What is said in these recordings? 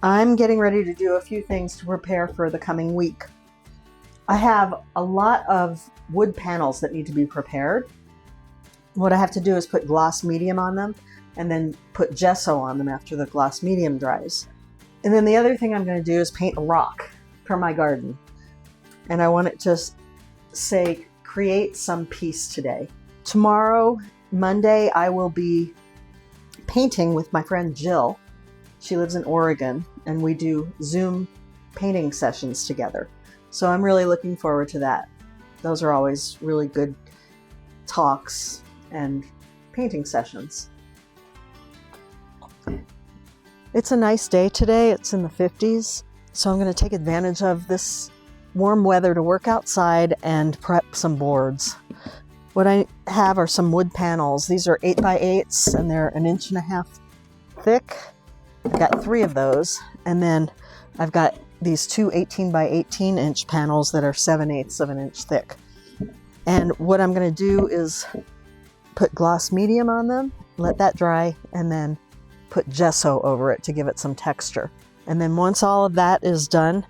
I'm getting ready to do a few things to prepare for the coming week. I have a lot of wood panels that need to be prepared. What I have to do is put gloss medium on them and then put gesso on them after the gloss medium dries. And then the other thing I'm going to do is paint a rock for my garden. And I want it to say, create some peace today. Tomorrow, Monday, I will be painting with my friend Jill. She lives in Oregon, and we do Zoom painting sessions together. So I'm really looking forward to that. Those are always really good talks and painting sessions. It's a nice day today. It's in the 50s. So I'm going to take advantage of this warm weather to work outside and prep some boards. What I have are some wood panels. These are 8x8s and they're 1.5 inches thick. I've got 3 of those. And then I've got these 2 18x18 inch panels that are 7/8 of an inch thick. And what I'm going to do is put gloss medium on them, let that dry, and then put gesso over it to give it some texture. And then once all of that is done,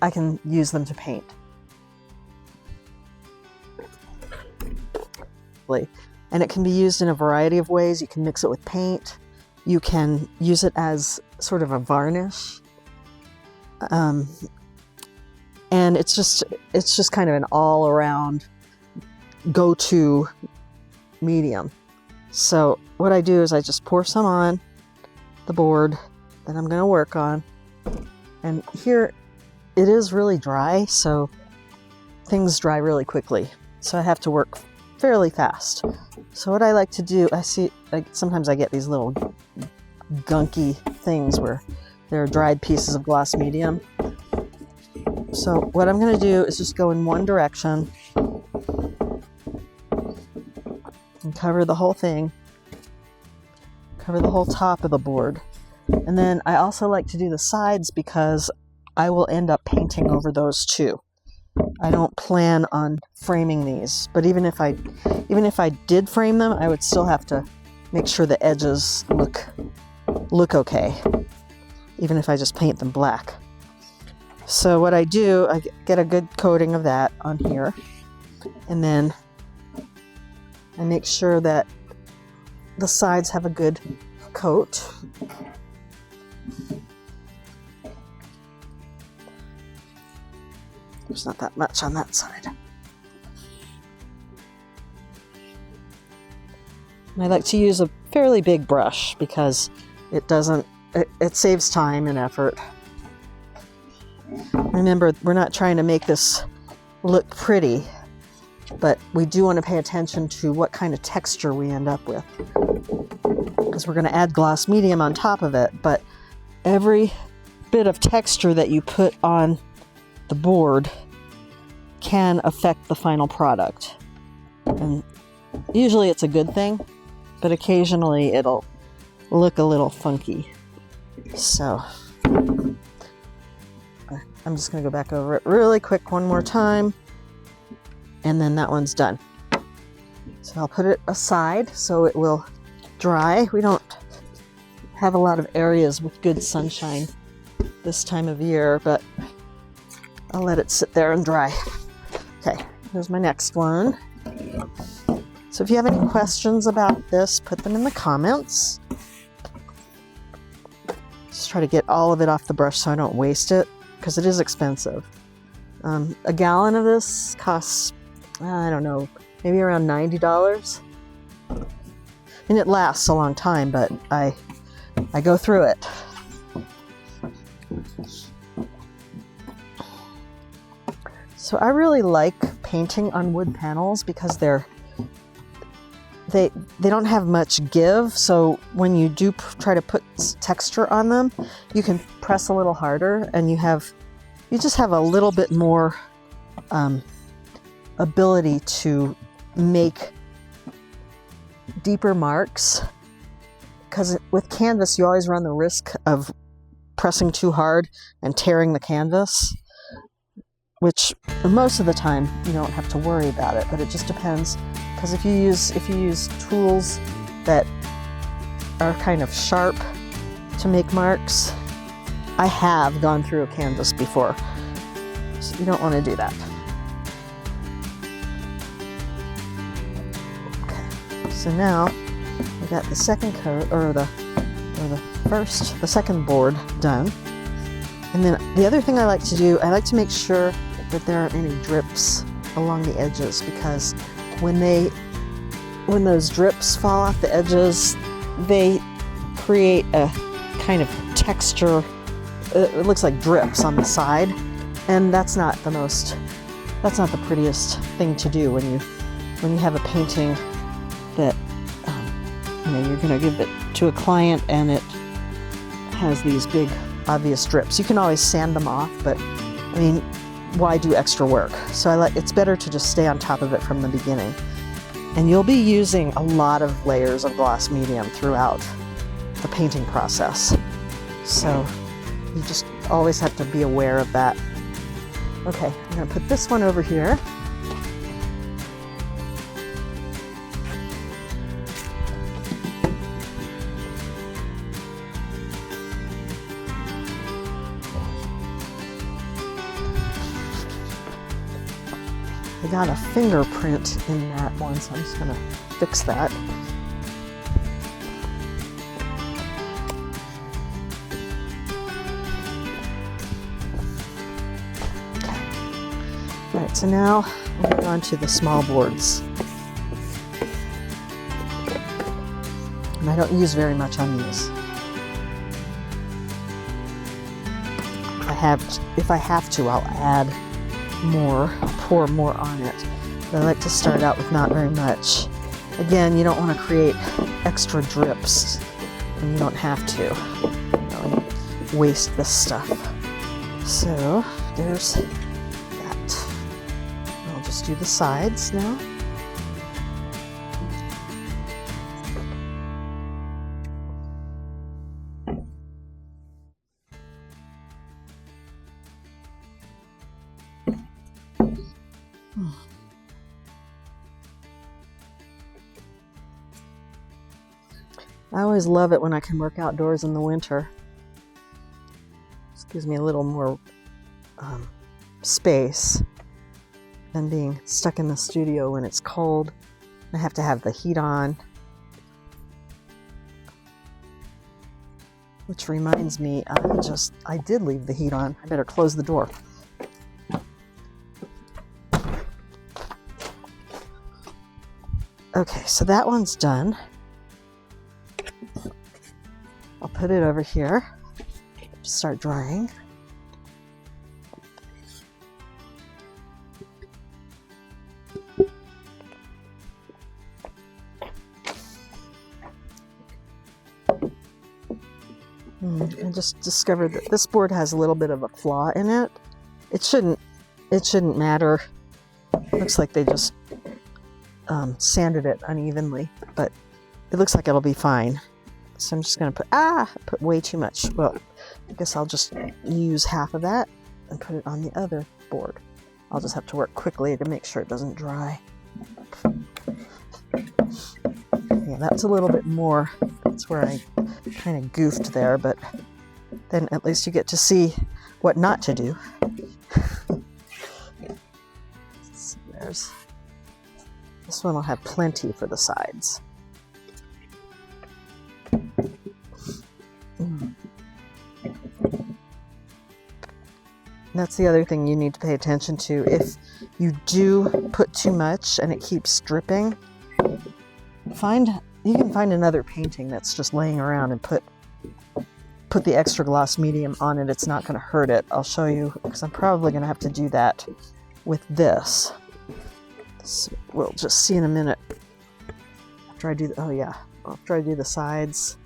I can use them to paint. And it can be used in a variety of ways. You can mix it with paint. You can use it as sort of a varnish. And it's just kind of an all-around go-to medium. So what I do is I just pour some on the board that I'm going to work on. And here it is really dry, so things dry really quickly. So I have to work fairly fast. So what I like to do, sometimes I get these little gunky things where there are dried pieces of gloss medium. So what I'm going to do is just go in one direction and cover the whole thing, cover the whole top of the board. And then I also like to do the sides because I will end up painting over those too. I don't plan on framing these, but even if I did frame them, I would still have to make sure the edges look okay, even if I just paint them black. So what I do, I get a good coating of that on here, and then I make sure that the sides have a good coat. There's not that much on that side. And I like to use a fairly big brush because it saves time and effort. Remember, we're not trying to make this look pretty, but we do want to pay attention to what kind of texture we end up with, because we're going to add gloss medium on top of it, but every bit of texture that you put on the board can affect the final product. And usually it's a good thing, but occasionally it'll look a little funky. So I'm just going to go back over it really quick one more time, and then that one's done. So I'll put it aside so it will dry. We don't have a lot of areas with good sunshine this time of year, but I'll let it sit there and dry. Okay, here's my next one. So if you have any questions about this, put them in the comments. Just try to get all of it off the brush so I don't waste it, because it is expensive. A gallon of this costs, I don't know, maybe around $90. And it lasts a long time, but I go through it. So I really like painting on wood panels because they don't have much give, so when you do try to put texture on them, you can press a little harder, and you just have a little bit more ability to make deeper marks, because with canvas you always run the risk of pressing too hard and tearing the canvas, which most of the time you don't have to worry about it, but it just depends. Because if you use tools that are kind of sharp to make marks, I have gone through a canvas before, so you don't want to do that. Okay, so now we got the second coat, or the second board done. And then the other thing I like to do, I like to make sure that there aren't any drips along the edges, because when those drips fall off the edges, they create a kind of texture. It looks like drips on the side, and that's not the prettiest thing to do when you have a painting that you're going to give it to a client and it has these big obvious drips. You can always sand them off, but I mean, why do extra work? So it's better to just stay on top of it from the beginning. And you'll be using a lot of layers of gloss medium throughout the painting process. So you just always have to be aware of that. Okay, I'm going to put this one over here. I got a fingerprint in that one, so I'm just going to fix that. All right, so now we'll move on to the small boards. And I don't use very much on these. If I have to, I'll add more, I'll pour more on it. But I like to start out with not very much. Again, you don't want to create extra drips, and you don't have to waste this stuff. So there's that. I'll just do the sides now. I always love it when I can work outdoors in the winter. This gives me a little more space than being stuck in the studio when it's cold. I have to have the heat on. Which reminds me, I did leave the heat on. I better close the door. Okay, so that one's done. I'll put it over here, start drying. I just discovered that this board has a little bit of a flaw in it. It shouldn't matter. Looks like they just sanded it unevenly, but it looks like it'll be fine. So I'm just going to put way too much. Well, I guess I'll just use half of that and put it on the other board. I'll just have to work quickly to make sure it doesn't dry. Yeah, that's a little bit more. That's where I kind of goofed there, but then at least you get to see what not to do. So there's, this one will have plenty for the sides. That's the other thing you need to pay attention to. If you do put too much and it keeps dripping, you can find another painting that's just laying around and put the extra gloss medium on it. It's not going to hurt it. I'll show you, because I'm probably going to have to do that with this. So we'll just see in a minute. After I do the sides.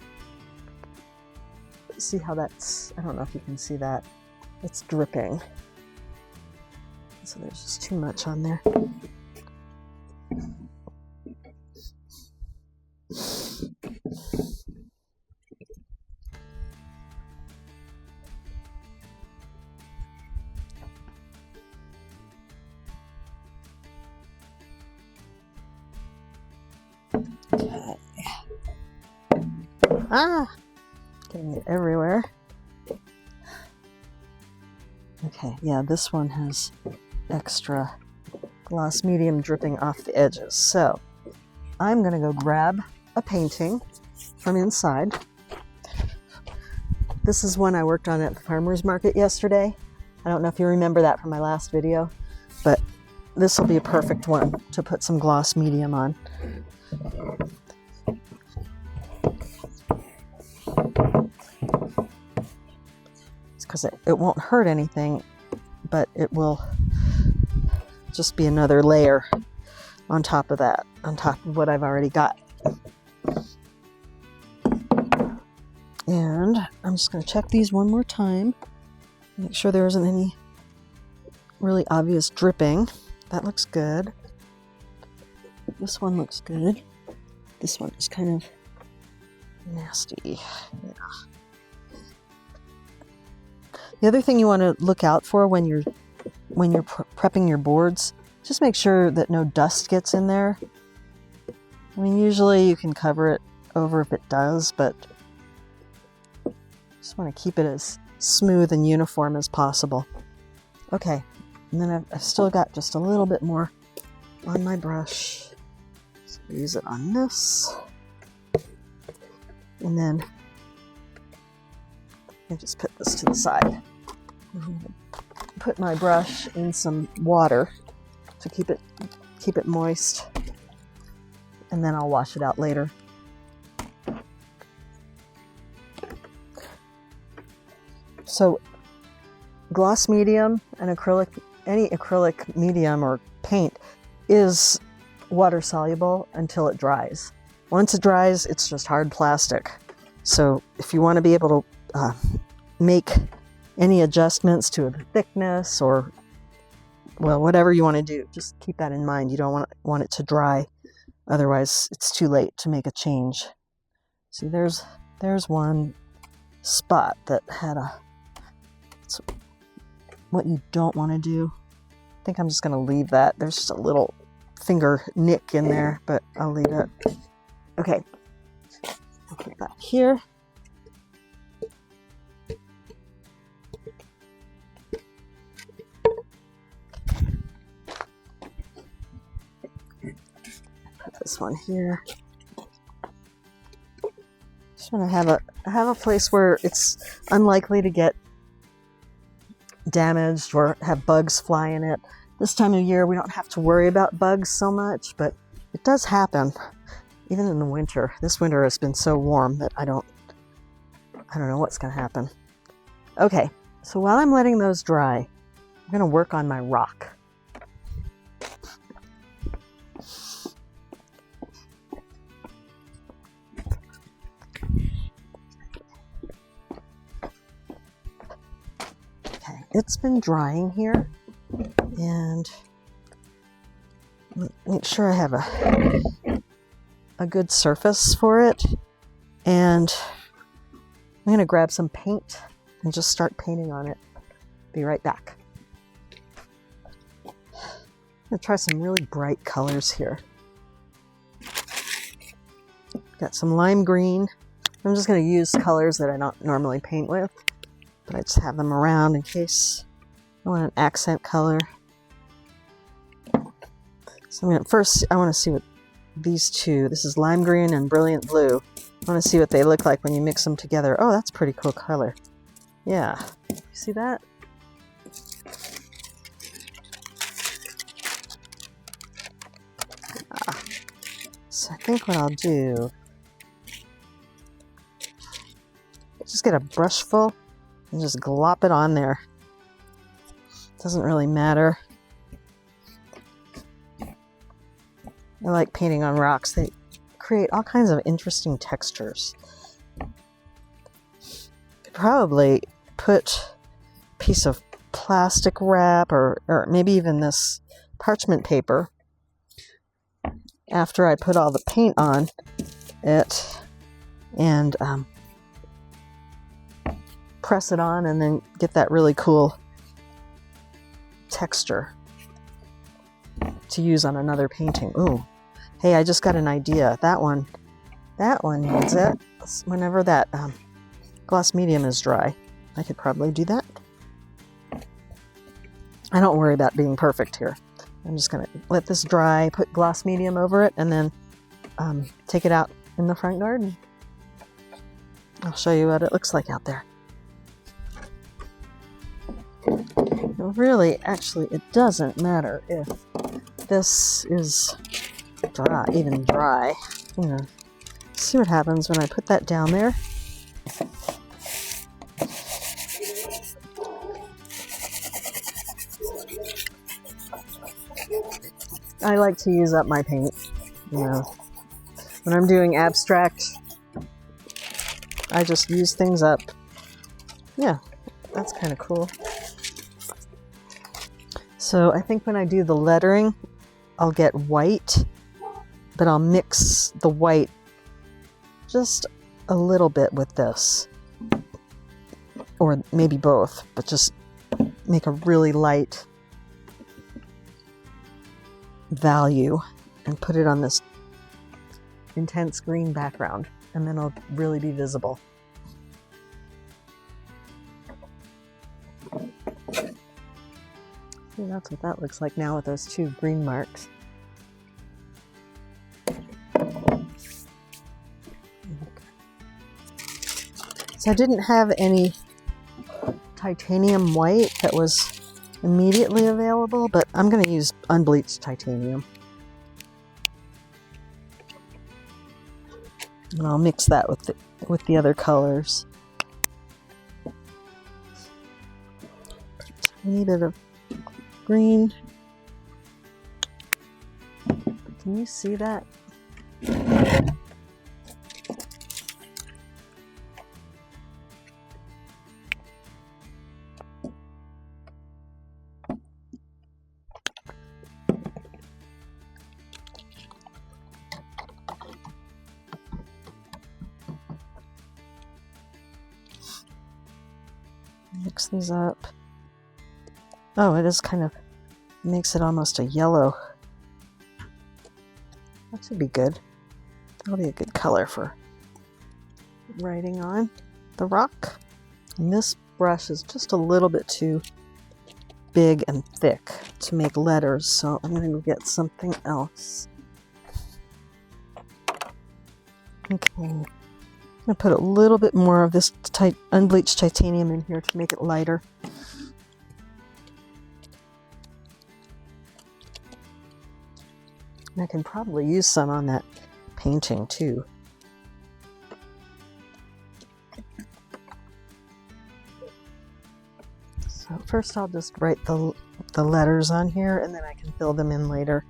See how that's, I don't know if you can see that. It's dripping. So there's just too much on there. Okay. Getting it everywhere. Okay, yeah, this one has extra gloss medium dripping off the edges. So I'm going to go grab a painting from inside. This is one I worked on at the farmer's market yesterday. I don't know if you remember that from my last video, but this will be a perfect one to put some gloss medium on. It's because it won't hurt anything, but it will just be another layer on top of that, on top of what I've already got. And I'm just going to check these one more time, make sure there isn't any really obvious dripping. That looks good. This one looks good. This one is kind of nasty. Yeah. The other thing you want to look out for when you're prepping your boards, just make sure that no dust gets in there. I mean, usually you can cover it over if it does, but just want to keep it as smooth and uniform as possible. Okay, and then I've still got just a little bit more on my brush. So use it on this. And then I just put this to the side. Put my brush in some water to keep it moist, and then I'll wash it out later. So gloss medium and acrylic, any acrylic medium or paint is water soluble until it dries. Once it dries, it's just hard plastic. So if you want to be able to make any adjustments to the thickness or, well, whatever you want to do, just keep that in mind. You don't want it to dry. Otherwise, it's too late to make a change. See, there's one spot that had it's what you don't want to do. I think I'm just going to leave that. There's just a little finger nick in there, but I'll leave it. Okay. I'll put it back here. Put this one here. Just want to have a place where it's unlikely to get damaged or have bugs fly in it. This time of year we don't have to worry about bugs so much, but it does happen even in the winter. This winter has been so warm that I don't know what's going to happen. Okay, so while I'm letting those dry, I'm going to work on my rock. It's been drying here, and make sure I have a good surface for it. And I'm going to grab some paint and just start painting on it. Be right back. I'm going to try some really bright colors here. Got some lime green. I'm just going to use colors that I don't normally paint with, but I just have them around in case I want an accent color. So I want to see what these two, this is lime green and brilliant blue. I want to see what they look like when you mix them together. Oh, that's a pretty cool color. Yeah, you see that? So I think what I'll do, just get a brush full and just glop it on there. Doesn't really matter. I like painting on rocks. They create all kinds of interesting textures. Could probably put a piece of plastic wrap or maybe even this parchment paper after I put all the paint on it and press it on and then get that really cool texture to use on another painting. Ooh, hey, I just got an idea. That one needs it. Whenever that gloss medium is dry, I could probably do that. I don't worry about being perfect here. I'm just gonna let this dry, put gloss medium over it, and then take it out in the front garden. I'll show you what it looks like out there. Really, actually, it doesn't matter if this is dry, even dry. You know, see what happens when I put that down there. I like to use up my paint, you know. When I'm doing abstract, I just use things up. Yeah, that's kind of cool. So I think when I do the lettering, I'll get white, but I'll mix the white just a little bit with this. Or maybe both, but just make a really light value and put it on this intense green background, and then it'll really be visible. See, that's what that looks like now with those two green marks. So I didn't have any titanium white that was immediately available, but I'm going to use unbleached titanium. And I'll mix that with the other colors. Tiny bit of green. Can you see that? Mix these up. Oh, it is kind of makes it almost a yellow. That should be good. That'll be a good color for writing on the rock. And this brush is just a little bit too big and thick to make letters, so I'm going to get something else. Okay. I'm going to put a little bit more of this unbleached titanium in here to make it lighter. And I can probably use some on that painting too. So first I'll just write the letters on here, and then I can fill them in later.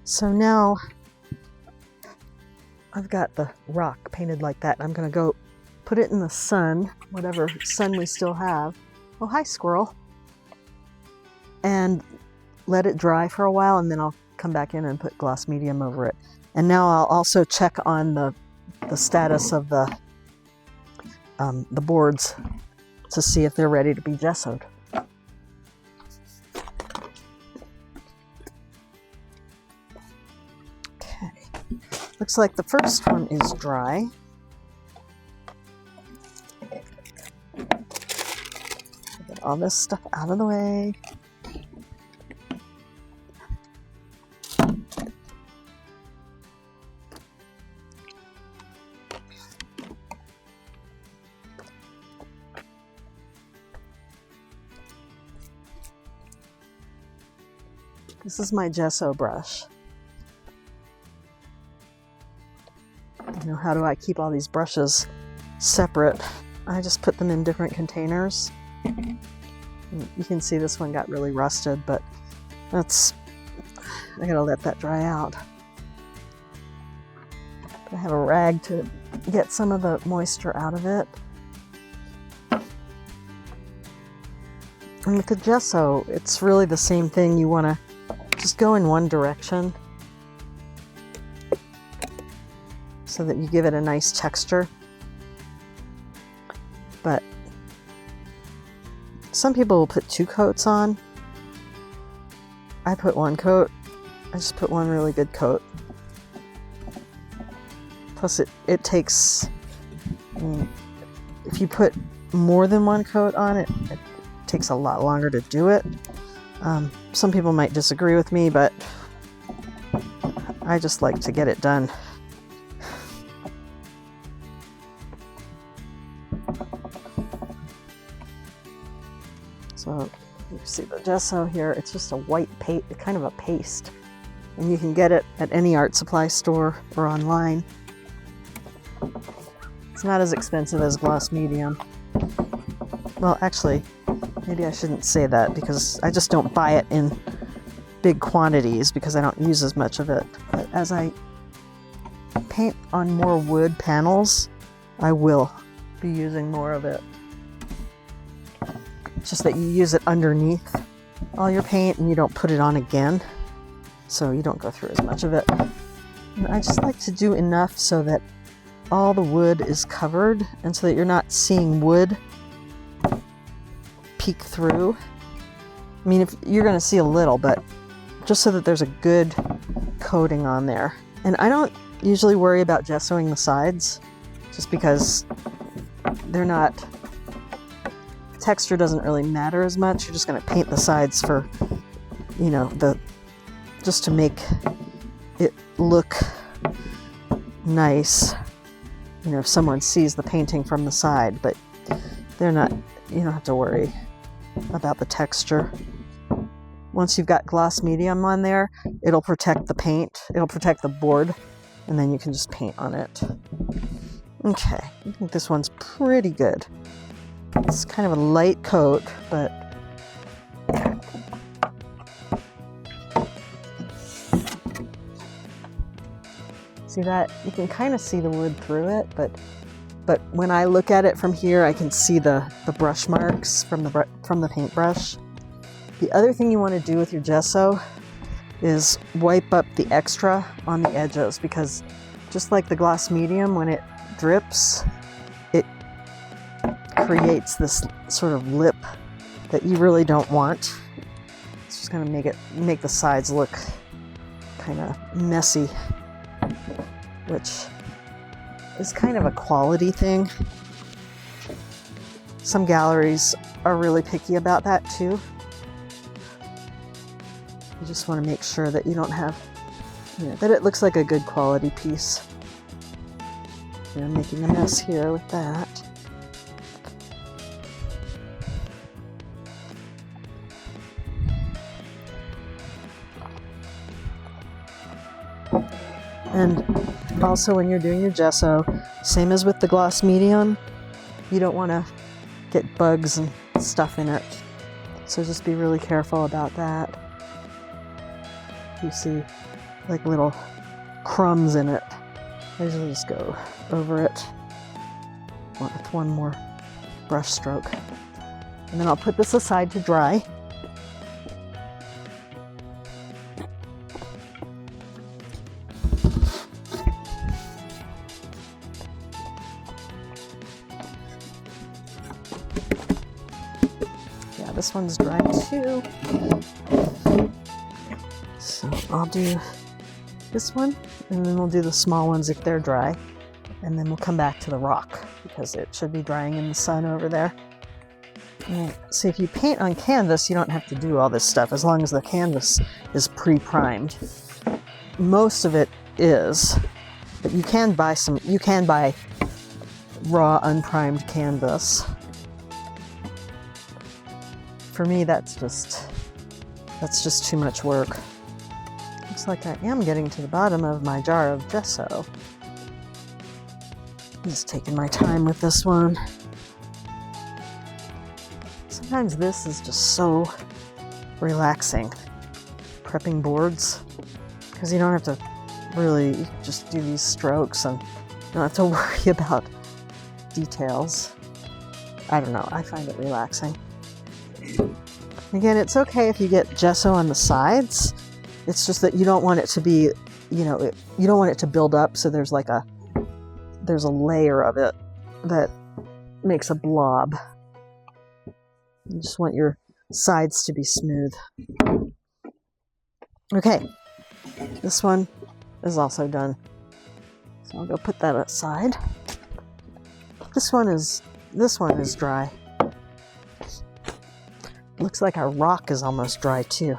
So now I've got the rock painted like that. I'm going to go put it in the sun, whatever sun we still have. Oh, hi, squirrel. And let it dry for a while, and then I'll come back in and put gloss medium over it. And now I'll also check on the status of the boards to see if they're ready to be gessoed. Looks like the first one is dry. Get all this stuff out of the way. This is my gesso brush. You know, how do I keep all these brushes separate? I just put them in different containers. You can see this one got really rusted, but I gotta let that dry out. I have a rag to get some of the moisture out of it. And with the gesso, it's really the same thing. You want to just go in one direction so that you give it a nice texture. But some people will put 2 coats on. I put one coat. I just put one really good coat. Plus it takes, I mean, if you put more than one coat on it, it takes a lot longer to do it. Some people might disagree with me, but I just like to get it done. So you see the gesso here, it's just a white paste, kind of a paste. And you can get it at any art supply store or online. It's not as expensive as gloss medium. Well, actually, maybe I shouldn't say that because I just don't buy it in big quantities because I don't use as much of it. But as I paint on more wood panels, I will be using more of it. It's just that you use it underneath all your paint and you don't put it on again, so you don't go through as much of it. And I just like to do enough so that all the wood is covered and so that you're not seeing wood peek through. I mean, if you're going to see a little, but just so that there's a good coating on there. And I don't usually worry about gessoing the sides just because they're not, texture doesn't really matter as much. You're just going to paint the sides for, you know, just to make it look nice, you know, if someone sees the painting from the side, but they're not, you don't have to worry about the texture. Once you've got gloss medium on there, it'll protect the paint, it'll protect the board, and then you can just paint on it. Okay, I think this one's pretty good. It's kind of a light coat, but see that? You can kind of see the wood through it, but when I look at it from here, I can see the brush marks from the paintbrush. The other thing you want to do with your gesso is wipe up the extra on the edges, because just like the gloss medium, when it drips, it creates this sort of lip that you really don't want. It's just going to make the sides look kind of messy, which is kind of a quality thing. Some galleries are really picky about that too. You just want to make sure that you don't have, you know, that it looks like a good quality piece. I'm making a mess here with that. And also when you're doing your gesso, same as with the gloss medium, you don't want to get bugs and stuff in it. So just be really careful about that. You see like little crumbs in it, I usually just go over it with one more brush stroke. And then I'll put this aside to dry. Yeah, this one's dry too. So I'll do this one, and then we'll do the small ones if they're dry, and then we'll come back to the rock because it should be drying in the sun over there. Right. So if you paint on canvas, you don't have to do all this stuff as long as the canvas is pre-primed. Most of it is, but you can buy raw unprimed canvas. For me, that's just too much work. Looks like I am getting to the bottom of my jar of gesso. I'm just taking my time with this one. Sometimes this is just so relaxing, prepping boards, because you don't have to really just do these strokes and you don't have to worry about details. I don't know, I find it relaxing. Again, it's okay if you get gesso on the sides. It's just that you don't want it to be, you know, you don't want it to build up so there's a layer of it that makes a blob. You just want your sides to be smooth. Okay, this one is also done. So I'll go put that aside. This one is dry. Looks like our rock is almost dry too.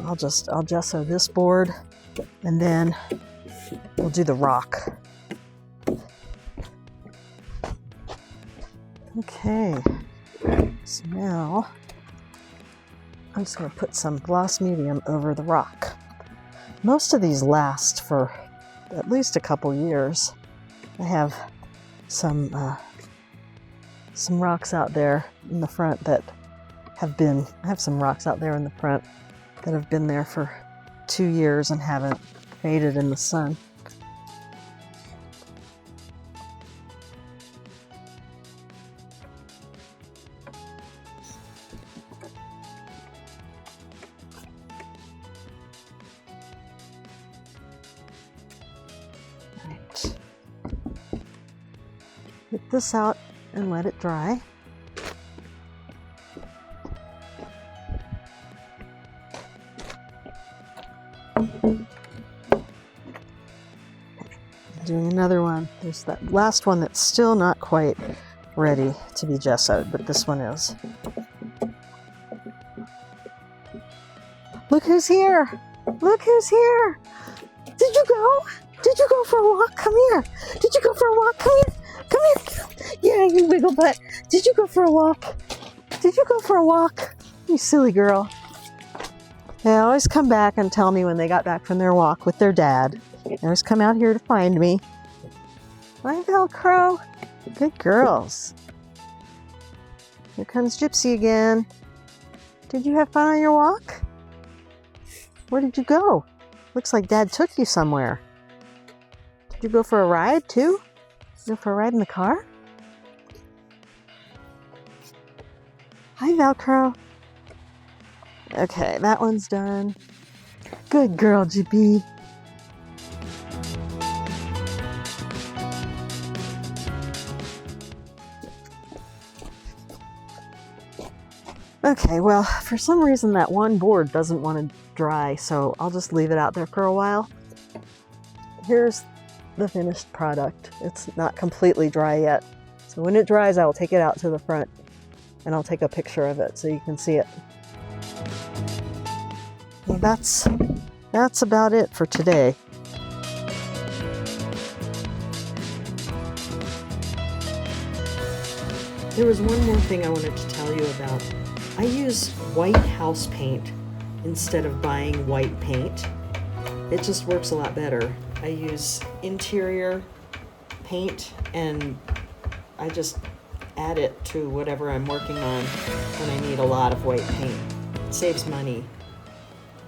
I'll gesso this board and then we'll do the rock. Okay, so now I'm just going to put some gloss medium over the rock. Most of these last for at least a couple years. I have some rocks out there in the front that I have some rocks out there in the front that have been there for 2 years and haven't faded in the sun. Right. Get this out and let it dry. Doing another one. There's that last one that's still not quite ready to be gessoed, but this one is. Look who's here! Look who's here! Did you go? Did you go for a walk? Come here! Did you go for a walk? Come here! Come here! Yeah, you wiggle butt! Did you go for a walk? Did you go for a walk? You silly girl. They always come back and tell me when they got back from their walk with their dad. They always come out here to find me. Hi, Velcro. Good girls. Here comes Gypsy again. Did you have fun on your walk? Where did you go? Looks like Dad took you somewhere. Did you go for a ride too? Did you go for a ride in the car? Hi, Velcro. Okay, that one's done. Good girl, GB. Okay, well, for some reason that one board doesn't want to dry, so I'll just leave it out there for a while. Here's the finished product. It's not completely dry yet. So when it dries, I will take it out to the front and I'll take a picture of it so you can see it. Well, that's about it for today. There was one more thing I wanted to tell you about. I use white house paint instead of buying white paint. It just works a lot better. I use interior paint and I just add it to whatever I'm working on when I need a lot of white paint. It saves money.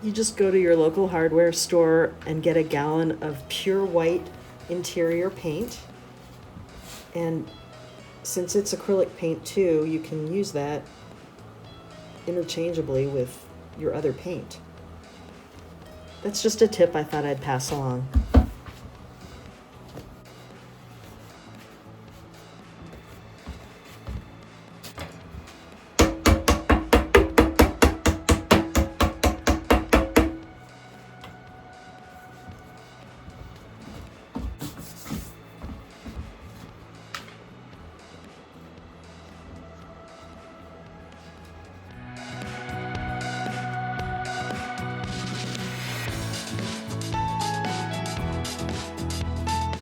You just go to your local hardware store and get a gallon of pure white interior paint. And since it's acrylic paint too, you can use that interchangeably with your other paint. That's just a tip I thought I'd pass along.